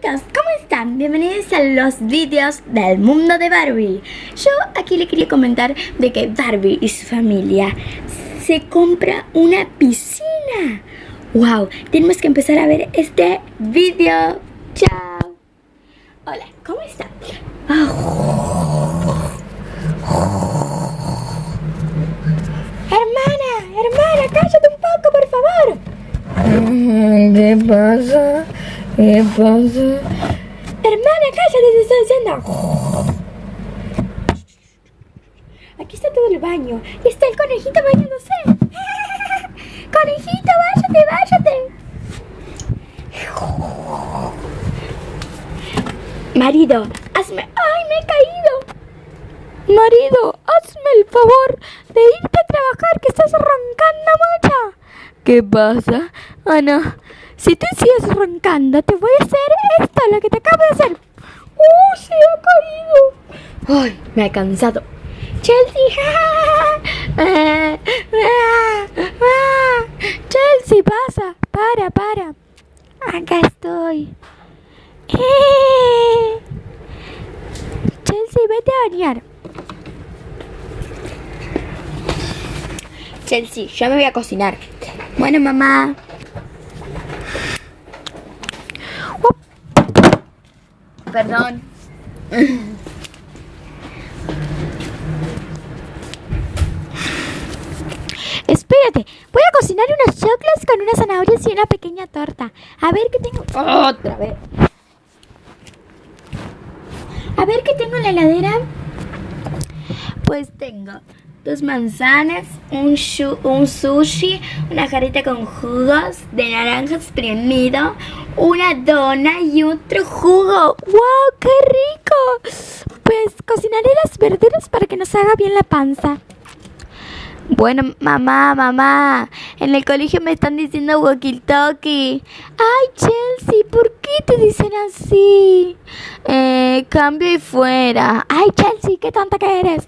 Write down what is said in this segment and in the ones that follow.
Amiguitos, ¿cómo están? Bienvenidos a los vídeos del mundo de Barbie. Yo aquí le quería comentar de que Barbie y su familia se compra una piscina. ¡Wow! Tenemos que empezar a ver este vídeo. ¡Chao! Hola, ¿cómo están? Hermana, cállate un poco, por favor. ¿Qué pasa? ¿Qué pasa? Hermana, cállate, te estoy diciendo. Aquí está todo el baño. Y está el conejito bañándose. Conejito, váyate. Marido, hazme... ¡Ay, me he caído! Marido, hazme el favor de irte a trabajar, que estás roncando mucho. ¿Qué pasa? Ana, Si tú sigues roncando, te voy a hacer esto, lo que te acabo de hacer. Se ha caído! ¡Ay, me ha cansado! ¡Chelsea! ¡Chelsea, pasa! ¡Para! Acá estoy. Chelsea, vete a bañar. Chelsea, yo me voy a cocinar. Bueno, mamá. Perdón. Espérate, voy a cocinar unos choclos con unas zanahorias y una pequeña torta. A ver qué tengo. Otra vez. A ver qué tengo en la heladera. Pues tengo 2 manzanas, un sushi, una jarrita con jugos de naranja exprimido, una dona y otro jugo. ¡Wow! ¡Qué rico! Pues cocinaré las verduras para que nos haga bien la panza. Bueno, mamá, en el colegio me están diciendo walkie-talkie. Ay, Chelsea, ¿por qué te dicen así? Cambio y fuera. Ay, Chelsea, qué tonta que eres.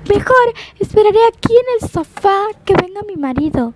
Mejor esperaré aquí en el sofá que venga mi marido.